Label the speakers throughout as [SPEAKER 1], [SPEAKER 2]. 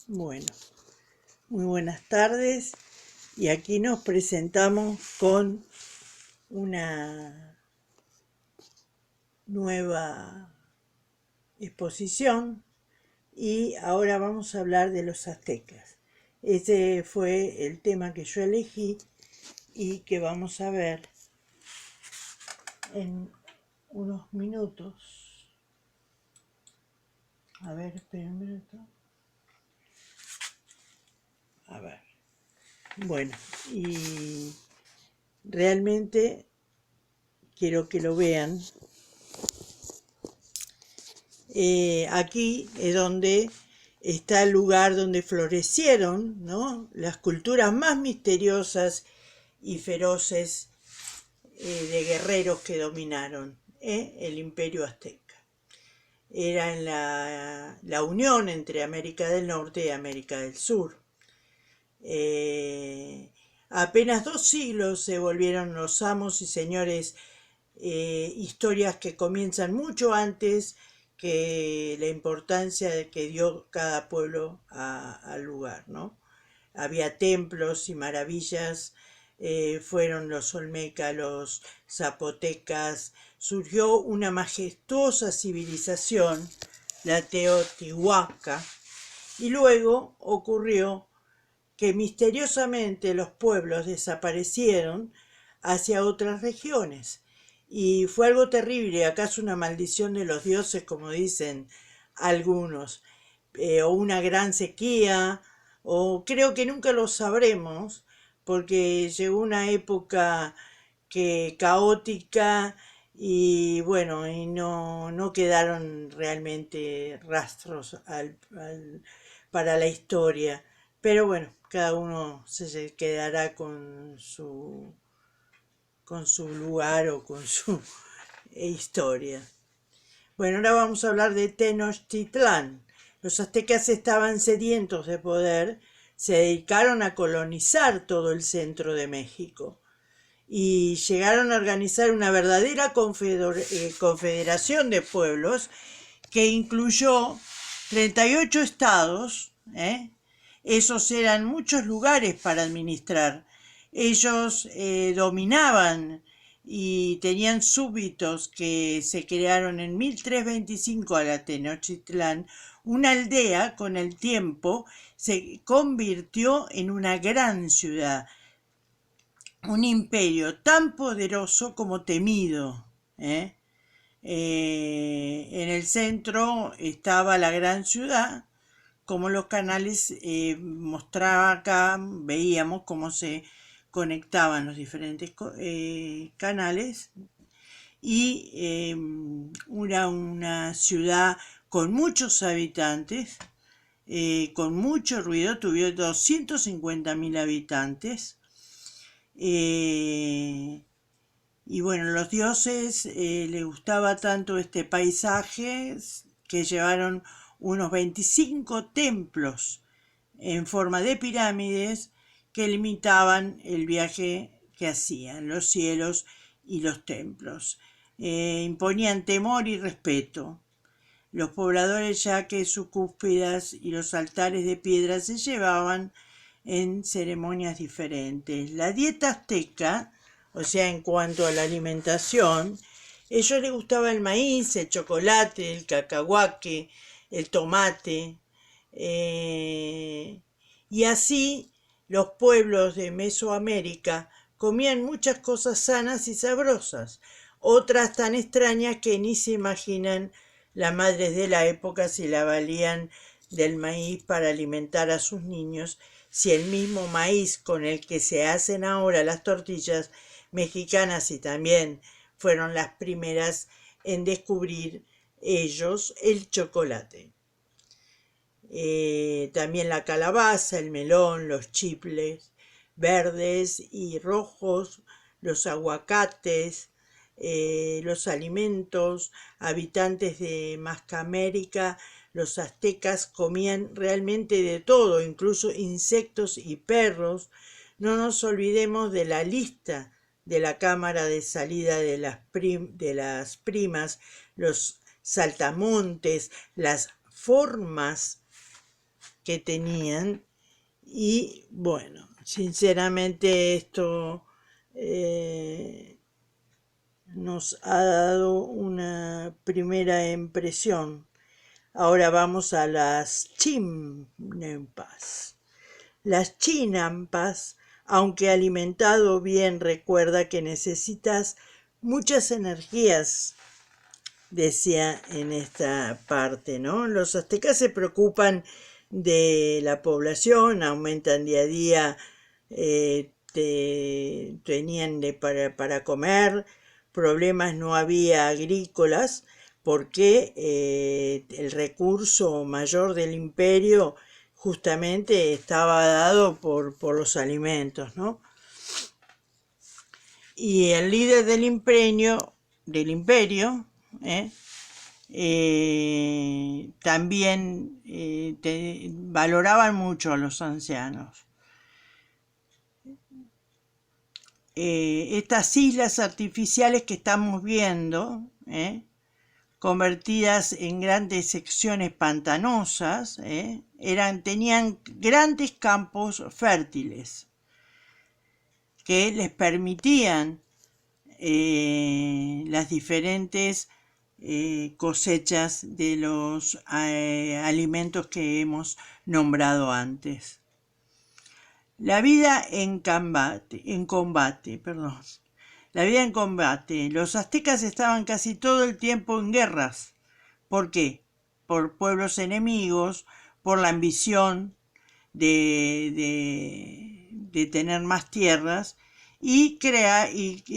[SPEAKER 1] Bueno, muy buenas tardes y aquí nos presentamos con una nueva exposición y ahora vamos a hablar de los aztecas. Ese fue el tema que yo elegí y que vamos a ver en unos minutos. A ver, espera un minuto. A ver. Bueno, y realmente quiero que lo vean. Aquí es donde está el lugar donde florecieron, ¿no?, las culturas más misteriosas y feroces de guerreros que dominaron el imperio azteca. Era en la unión entre América del Norte y América del Sur. Apenas 2 siglos se volvieron los amos y señores, historias que comienzan mucho antes que la importancia que dio cada pueblo al lugar, ¿no? Había templos y maravillas, fueron los olmecas, los zapotecas, surgió una majestuosa civilización, la Teotihuaca, y luego ocurrió que misteriosamente los pueblos desaparecieron hacia otras regiones. Y fue algo terrible, acaso una maldición de los dioses, como dicen algunos, o una gran sequía, o creo que nunca lo sabremos, porque llegó una época caótica y bueno, y no quedaron realmente rastros para la historia. Pero bueno, cada uno se quedará con su lugar o con su historia. Bueno, ahora vamos a hablar de Tenochtitlán. Los aztecas estaban sedientos de poder, se dedicaron a colonizar todo el centro de México y llegaron a organizar una verdadera confederación de pueblos que incluyó 38 estados. Esos eran muchos lugares para administrar. Ellos dominaban y tenían súbditos que se crearon en 1325 a la Tenochtitlán. Una aldea con el tiempo se convirtió en una gran ciudad, un imperio tan poderoso como temido. En el centro estaba la gran ciudad, como los canales mostraba acá, veíamos cómo se conectaban los diferentes canales, y era una ciudad con muchos habitantes, con mucho ruido, tuvo 250.000 habitantes. Y bueno, los dioses les gustaba tanto este paisaje que llevaron unos 25 templos en forma de pirámides que limitaban el viaje que hacían, los cielos y los templos. Imponían temor y respeto. Los pobladores, ya que sus cúspidas y los altares de piedra se llevaban en ceremonias diferentes. La dieta azteca, o sea, en cuanto a la alimentación, a ellos les gustaba el maíz, el chocolate, el cacahuate, el tomate, y así los pueblos de Mesoamérica comían muchas cosas sanas y sabrosas, otras tan extrañas que ni se imaginan las madres de la época si la valían del maíz para alimentar a sus niños, si el mismo maíz con el que se hacen ahora las tortillas mexicanas y también fueron las primeras en descubrir ellos el chocolate. También la calabaza, el melón, los chiples verdes y rojos, los aguacates, los alimentos. Habitantes de Mesoamérica, los aztecas comían realmente de todo, incluso insectos y perros. No nos olvidemos de la lista de la cámara de salida de las primas, los saltamontes, las formas que tenían. Y bueno, sinceramente esto nos ha dado una primera impresión. Ahora vamos a las chinampas. Las chinampas, aunque alimentado bien, recuerda que necesitas muchas energías, decía en esta parte, ¿no? Los aztecas se preocupan de la población, aumentan día a día, tenían para comer, problemas no había agrícolas, porque el recurso mayor del imperio justamente estaba dado por los alimentos, ¿no? Y el líder del imperio también valoraban mucho a los ancianos. Estas islas artificiales que estamos viendo, convertidas en grandes secciones pantanosas, tenían grandes campos fértiles que les permitían las diferentes cosechas de los alimentos que hemos nombrado antes. La vida en combate. La vida en combate. Los aztecas estaban casi todo el tiempo en guerras. ¿Por qué? Por pueblos enemigos, por la ambición de tener más tierras, y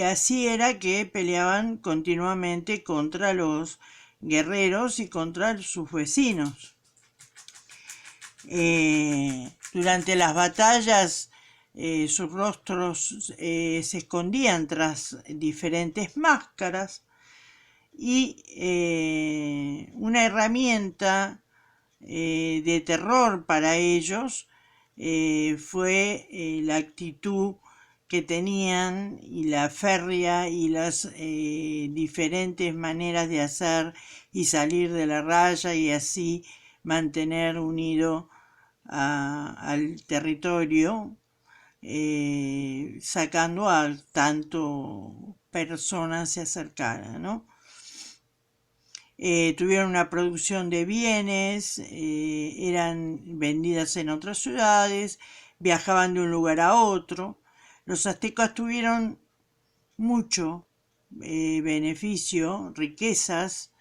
[SPEAKER 1] así era que peleaban continuamente contra los guerreros y contra sus vecinos. Durante las batallas sus rostros se escondían tras diferentes máscaras, y una herramienta de terror para ellos fue la actitud que tenían, y la férrea y las diferentes maneras de hacer y salir de la raya, y así mantener unido al territorio, sacando a tanto personas se acercaran, ¿no? Tuvieron una producción de bienes, eran vendidas en otras ciudades, viajaban de un lugar a otro. Los aztecas tuvieron mucho beneficio, riquezas,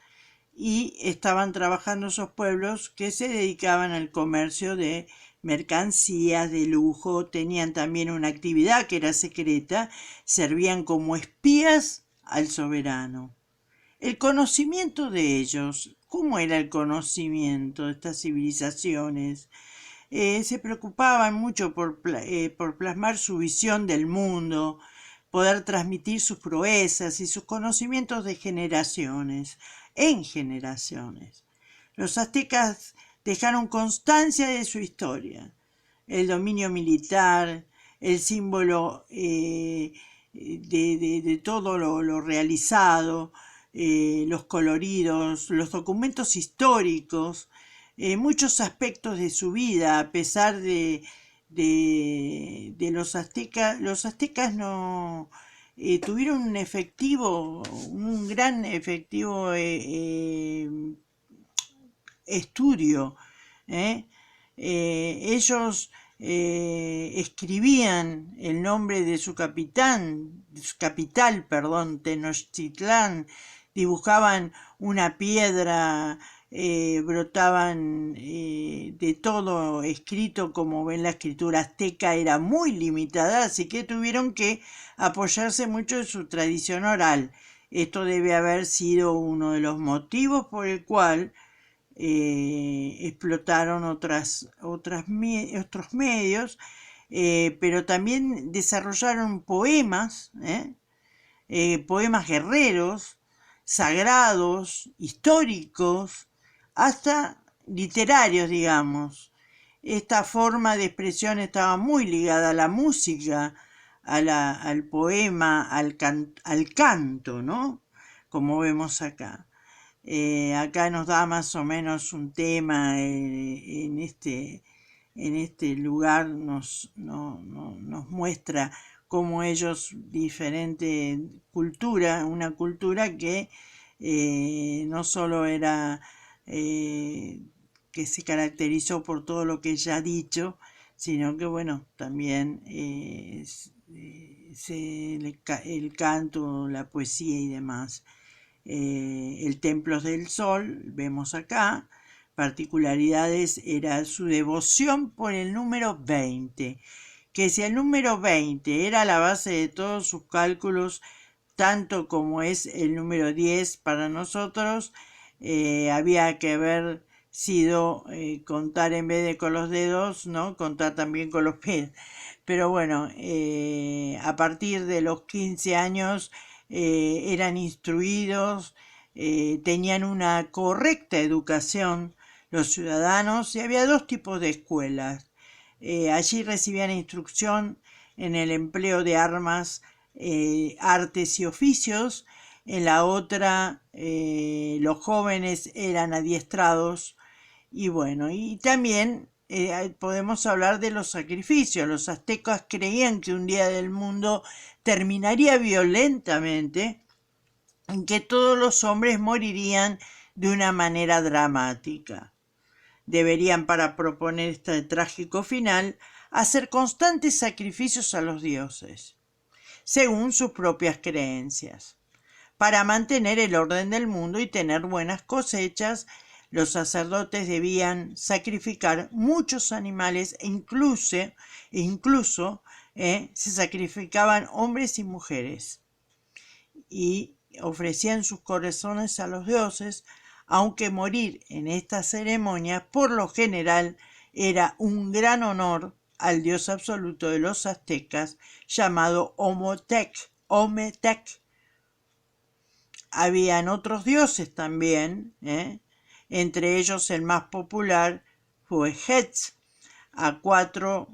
[SPEAKER 1] y estaban trabajando esos pueblos que se dedicaban al comercio de mercancías de lujo. Tenían también una actividad que era secreta, servían como espías al soberano. El conocimiento de ellos, ¿cómo era el conocimiento de estas civilizaciones? Se preocupaban mucho por plasmar su visión del mundo, poder transmitir sus proezas y sus conocimientos de generaciones en generaciones. Los aztecas dejaron constancia de su historia, el dominio militar, el símbolo de todo lo realizado, los coloridos, los documentos históricos, muchos aspectos de su vida. A pesar de los aztecas no tuvieron un gran efectivo estudio. Ellos escribían el nombre de su capital, Tenochtitlán, dibujaban una piedra, brotaban de todo escrito. Como ven, la escritura azteca era muy limitada, así que tuvieron que apoyarse mucho en su tradición oral. Esto debe haber sido uno de los motivos por el cual explotaron otros medios, pero también desarrollaron poemas, poemas guerreros, sagrados, históricos, hasta literarios, digamos. Esta forma de expresión estaba muy ligada a la música, al poema, al canto, ¿no? Como vemos acá. Acá nos da más o menos un tema en este en este lugar nos muestra cómo ellos, diferente cultura, una cultura que no solo era que se caracterizó por todo lo que ya ha dicho, sino que bueno, también el canto, la poesía y demás. El Templo del Sol, vemos acá, particularidades era su devoción por el número 20, que si el número 20 era la base de todos sus cálculos, tanto como es el número 10 para nosotros, había que haber sido contar en vez de con los dedos, ¿no? Contar también con los pies. Pero bueno, a partir de los 15 años eran instruidos, tenían una correcta educación los ciudadanos y había dos tipos de escuelas. Allí recibían instrucción en el empleo de armas, artes y oficios. En la otra los jóvenes eran adiestrados y bueno, y también podemos hablar de los sacrificios. Los aztecas creían que un día del mundo terminaría violentamente, en que todos los hombres morirían de una manera dramática. Deberían, para proponer este trágico final, hacer constantes sacrificios a los dioses, según sus propias creencias. Para mantener el orden del mundo y tener buenas cosechas, los sacerdotes debían sacrificar muchos animales e incluso se sacrificaban hombres y mujeres y ofrecían sus corazones a los dioses, aunque morir en esta ceremonia por lo general era un gran honor al dios absoluto de los aztecas llamado Ometec. Habían otros dioses también, entre ellos el más popular fue Hetz, a 4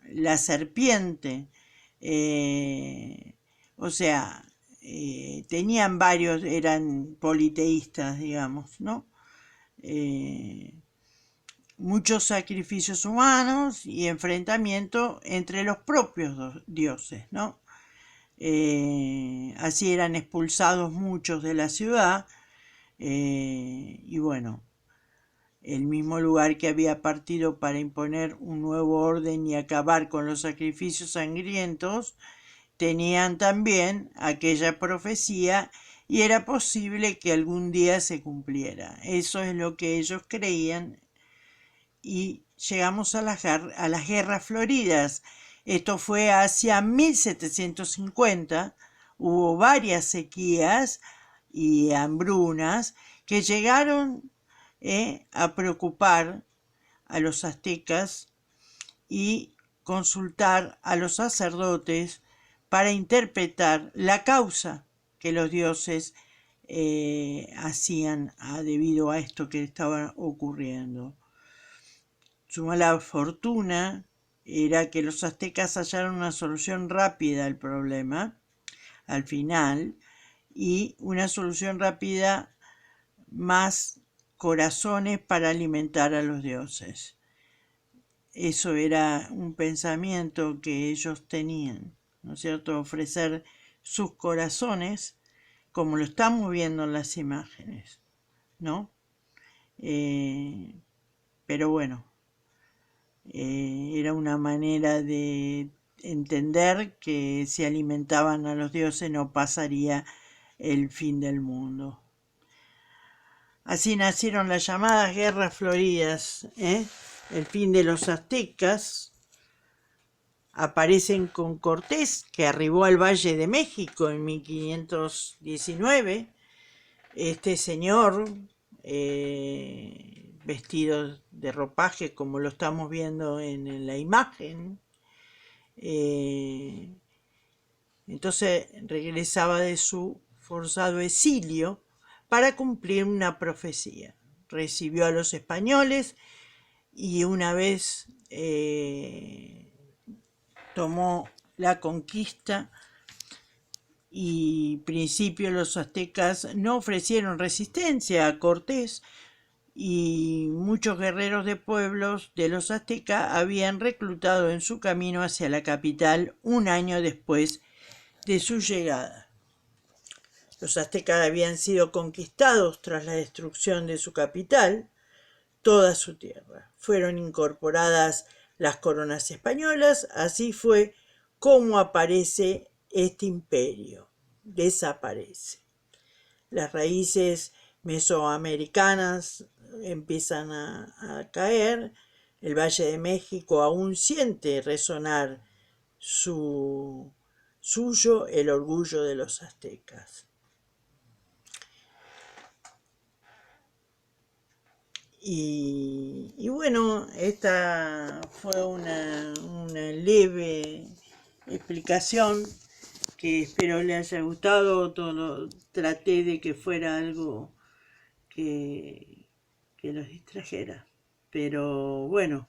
[SPEAKER 1] la serpiente, o sea, tenían varios, eran politeístas, digamos, ¿no? Muchos sacrificios humanos y enfrentamiento entre los propios dioses, ¿no? Así eran expulsados muchos de la ciudad y bueno, el mismo lugar que había partido para imponer un nuevo orden y acabar con los sacrificios sangrientos, tenían también aquella profecía y era posible que algún día se cumpliera. Eso es lo que ellos creían y llegamos a las guerras floridas. Esto fue hacia 1750, hubo varias sequías y hambrunas que llegaron a preocupar a los aztecas y consultar a los sacerdotes para interpretar la causa que los dioses hacían debido a esto que estaba ocurriendo. Su mala fortuna era que los aztecas hallaron una solución rápida al problema, al final, y una solución rápida, más corazones para alimentar a los dioses. Eso era un pensamiento que ellos tenían, ¿no es cierto? Ofrecer sus corazones, como lo estamos viendo en las imágenes, ¿no? Pero bueno, era una manera de entender que si alimentaban a los dioses no pasaría el fin del mundo. Así nacieron las llamadas guerras floridas, el fin de los aztecas. Aparecen con Cortés, que arribó al Valle de México en 1519. Este señor, vestido de ropaje como lo estamos viendo en la imagen, entonces regresaba de su forzado exilio para cumplir una profecía. Recibió a los españoles y una vez tomó la conquista y principio los aztecas no ofrecieron resistencia a Cortés, y muchos guerreros de pueblos de los aztecas habían reclutado en su camino hacia la capital un año después de su llegada. Los aztecas habían sido conquistados tras la destrucción de su capital, toda su tierra. Fueron incorporadas las coronas españolas, así fue como aparece este imperio, desaparece. Las raíces mesoamericanas empiezan a caer, el Valle de México aún siente resonar suyo el orgullo de los aztecas. Y bueno, esta fue una leve explicación que espero le haya gustado. Traté de que fuera algo que los distrajera. Pero bueno,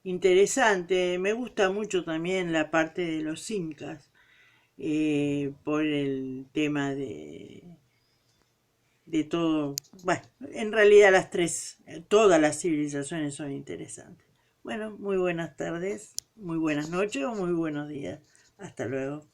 [SPEAKER 1] interesante. Me gusta mucho también la parte de los incas, por el tema de todo. Bueno, en realidad todas las civilizaciones son interesantes. Bueno, muy buenas tardes, muy buenas noches o muy buenos días. Hasta luego.